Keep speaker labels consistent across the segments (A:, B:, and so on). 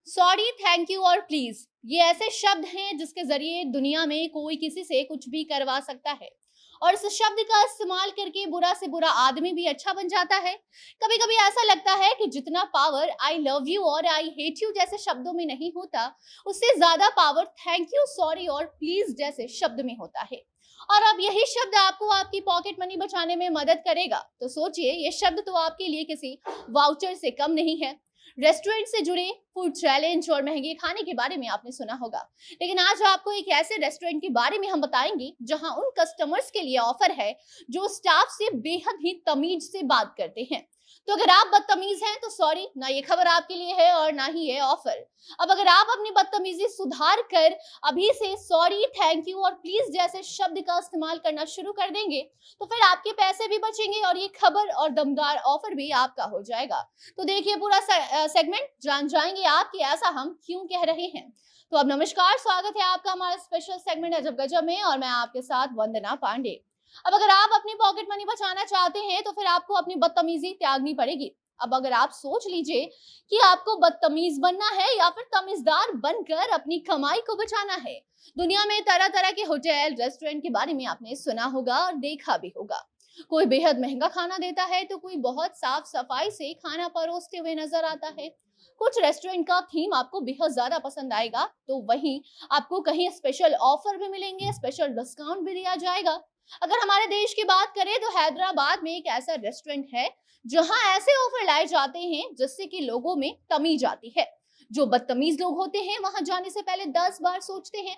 A: Sorry, thank you और please ये ऐसे शब्द हैं जिसके जरिए दुनिया में कोई किसी से कुछ भी करवा सकता है। और इस शब्द का इस्तेमाल करके बुरा से बुरा आदमी भी अच्छा बन जाता है। कभी कभी ऐसा लगता है कि जितना पावर आई लव यू और आई हेट यू जैसे शब्दों में नहीं होता, उससे ज्यादा पावर थैंक यू, सॉरी और प्लीज जैसे शब्द में होता है। और अब यही शब्द आपको आपकी पॉकेट मनी बचाने में मदद करेगा, तो सोचिए, ये शब्द तो आपके लिए किसी वाउचर से कम नहीं है। रेस्टोरेंट से जुड़े फूड चैलेंज और महंगे खाने के बारे में आपने सुना होगा, लेकिन आज आपको एक ऐसे रेस्टोरेंट के बारे में हम बताएंगे जहां उन कस्टमर्स के लिए ऑफर है जो स्टाफ से बेहद ही तमीज से बात करते हैं। तो अगर आप बदतमीज हैं तो सॉरी, ना ये खबर आपके लिए है और ना ही ये ऑफर। अब अगर आप अपनी बदतमीजी सुधार कर अभी से सॉरी, थैंक यू और प्लीज जैसे शब्द का इस्तेमाल करना शुरू कर देंगे, तो फिर आपके पैसे भी बचेंगे और ये खबर और दमदार ऑफर भी आपका हो जाएगा। तो देखिए पूरा सेगमेंट, जान जाएंगे आप कि ऐसा हम क्यों कह रहे हैं। तो अब नमस्कार, स्वागत है आपका हमारा स्पेशल सेगमेंट अजब गजब में, और मैं आपके साथ वंदना पांडे। अब अगर आप अपनी पॉकेट मनी बचाना चाहते हैं तो फिर आपको अपनी बदतमीजी त्यागनी पड़ेगी। अब अगर आप सोच लीजिए कि आपको बदतमीज बनना है या फिर तमीजदार बनकर अपनी कमाई को बचाना है। दुनिया में तरह तरह के होटल रेस्टोरेंट के बारे में आपने सुना होगा और देखा भी होगा। कोई बेहद महंगा खाना देता है तो कोई बहुत साफ सफाई से खाना परोसते हुए नजर आता है। कुछ रेस्टोरेंट का थीम आपको बेहद ज्यादा पसंद आएगा, तो वहीं आपको कहीं स्पेशल ऑफर भी मिलेंगे, स्पेशल डिस्काउंट भी दिया जाएगा। अगर हमारे देश की बात करें तो हैदराबाद में एक ऐसा रेस्टोरेंट है जहां ऐसे ऑफर लाए जाते हैं जिससे कि लोगों में तमीज आती है। जो बदतमीज लोग होते हैं वहां जाने से पहले 10 बार सोचते हैं।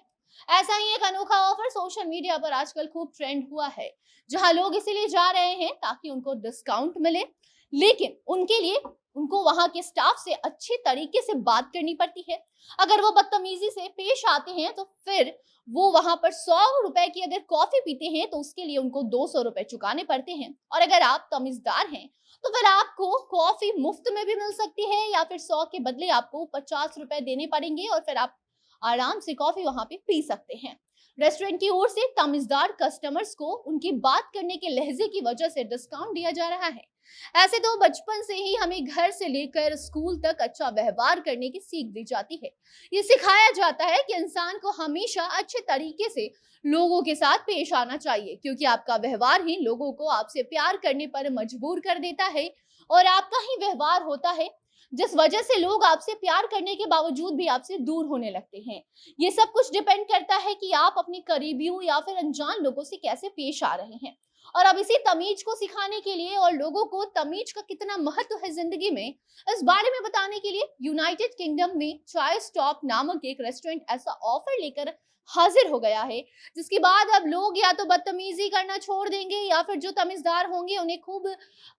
A: ऐसा ही एक अनोखा ऑफर सोशल मीडिया पर आजकल खूब ट्रेंड हुआ है, जहां लोग इसीलिए जा रहे हैं ताकि उनको डिस्काउंट मिले, लेकिन उनके लिए उनको वहां के स्टाफ से अच्छे तरीके से बात करनी पड़ती है। अगर वो बदतमीजी से पेश आते हैं तो फिर वो वहां पर 100 रुपए की अगर कॉफी पीते हैं तो उसके लिए उनको 200 रुपए चुकाने पड़ते हैं। और अगर आप तमीजदार हैं तो फिर आपको कॉफी मुफ्त में भी मिल सकती है, या फिर 100 के बदले आपको 50 रुपए देने पड़ेंगे और फिर आप आराम से कॉफी वहां पे पी सकते हैं। रेस्टोरेंट की ओर से तमीजदार कस्टमर्स को उनकी बात करने के लहजे की वजह से डिस्काउंट दिया जा रहा है। ऐसे तो बचपन से ही हमें घर से लेकर स्कूल तक अच्छा व्यवहार करने की सीख दी जाती है। ये सिखाया जाता है कि इंसान को हमेशा अच्छे तरीके से लोगों के साथ पेश आना चाहिए, क्योंकि आपका व्यवहार ही लोगों को आपसे प्यार करने पर मजबूर कर देता है। और आपका ही व्यवहार होता है जिस वजह से लोग आपसे प्यार करने के बावजूद भी आपसे दूर होने लगते हैं। ये सब कुछ डिपेंड करता है कि आप अपने करीबियों या फिर अनजान लोगों से कैसे पेश आ रहे हैं। और अब इसी तमीज को सिखाने के लिए और लोगों को तमीज का कितना महत्व है जिंदगी में, इस बारे में बताने के लिए यूनाइटेड किंगडम में चाय स्टॉप नामक एक रेस्टोरेंट ऐसा ऑफर लेकर हाजिर हो गया है, जिसके बाद अब लोग या तो बदतमीजी करना छोड़ देंगे या फिर जो तमीजदार होंगे उन्हें खूब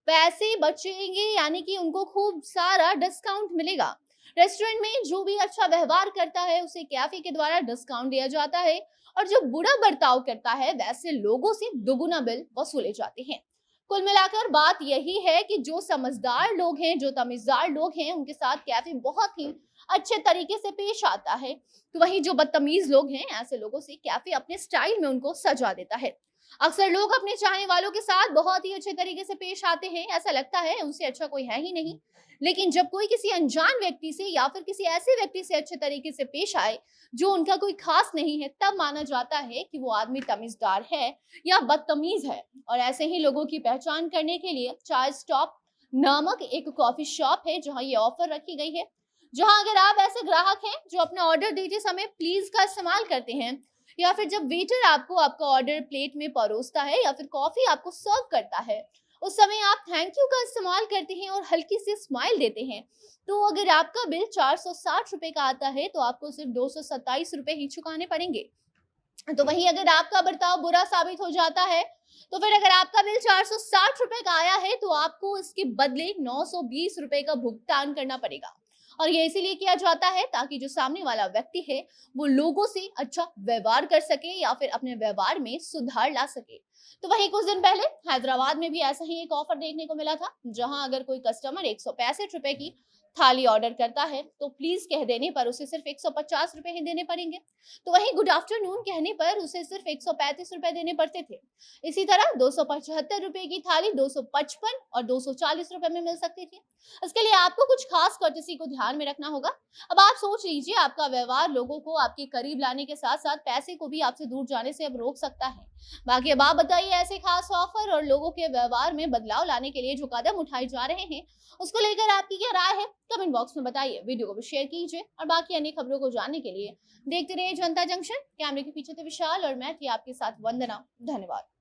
A: पैसे बचेंगे, यानी कि उनको खूब सारा डिस्काउंट मिलेगा। रेस्टोरेंट में जो भी अच्छा व्यवहार करता है उसे कैफे के द्वारा डिस्काउंट दिया जाता है, और जो बुरा बर्ताव करता है वैसे लोगों से दुगुना बिल वसूले जाते हैं। कुल मिलाकर बात यही है कि जो समझदार लोग हैं, जो तमीजदार लोग हैं, उनके साथ कैफे बहुत ही अच्छे तरीके से पेश आता है। तो वहीं जो बदतमीज लोग हैं, ऐसे लोगों से कैफे अपने स्टाइल में उनको सजा देता है। अक्सर लोग अपने चाहने वालों के साथ बहुत ही अच्छे तरीके से पेश आते हैं, ऐसा लगता है उनसे अच्छा कोई है ही नहीं। लेकिन जब कोई किसी अनजान व्यक्ति से या फिर किसी ऐसे व्यक्ति से अच्छे तरीके से पेश आए जो उनका कोई खास नहीं है, तब माना जाता है कि वो आदमी तमीजदार है या बदतमीज है। और ऐसे ही लोगों की पहचान करने के लिए चाय स्टॉप नामक एक कॉफी शॉप है जहां ये ऑफर रखी गई है। जहां अगर आप ऐसे ग्राहक हैं जो अपना ऑर्डर देते समय प्लीज का इस्तेमाल करते हैं, या फिर जब वेटर आपको आपका ऑर्डर प्लेट में परोसता है या फिर कॉफी आपको सर्व करता है, उस समय आप थैंक यू का इस्तेमाल करते हैं और हल्की सी स्माइल देते हैं, तो अगर आपका बिल 460 रुपए का आता है तो आपको सिर्फ 227 रुपए ही चुकाने पड़ेंगे। तो वहीं अगर आपका बर्ताव बुरा साबित हो जाता है, तो फिर अगर आपका बिल 460 रुपए का आया है तो आपको इसके बदले 920 रुपए का भुगतान करना पड़ेगा। और ये इसीलिए किया जाता है ताकि जो सामने वाला व्यक्ति है वो लोगों से अच्छा व्यवहार कर सके या फिर अपने व्यवहार में सुधार ला सके। तो वहीं कुछ दिन पहले हैदराबाद में भी ऐसा ही एक ऑफर देखने को मिला था, जहां अगर कोई कस्टमर 165 रुपए की थाली ऑर्डर करता है तो प्लीज कह देने पर उसे सिर्फ 150 रुपए ही देने पड़ेंगे। तो वहीं गुड आफ्टरनून कहने पर उसे सिर्फ 135 रुपए देने पड़ते थे। इसी तरह 275 रुपए की थाली 255 और 240 रुपए में मिल सकती थी। इसके लिए आपको कुछ खास कर्टसी को ध्यान में रखना होगा। अब आप सोच लीजिए, आपका व्यवहार लोगों को आपके करीब लाने के साथ साथ पैसे को भी आपसे दूर जाने से अब रोक सकता है। बाकी अब आप बताइए, ऐसे खास ऑफर और लोगों के व्यवहार में बदलाव लाने के लिए जो कदम उठाए जा रहे हैं उसको लेकर आपकी क्या राय है, कमेंट बॉक्स में बताइए। वीडियो को भी शेयर कीजिए और बाकी अन्य खबरों को जानने के लिए देखते रहिए जनता जंक्शन। कैमरे के पीछे थे विशाल और मैं थी आपके साथ वंदना। धन्यवाद।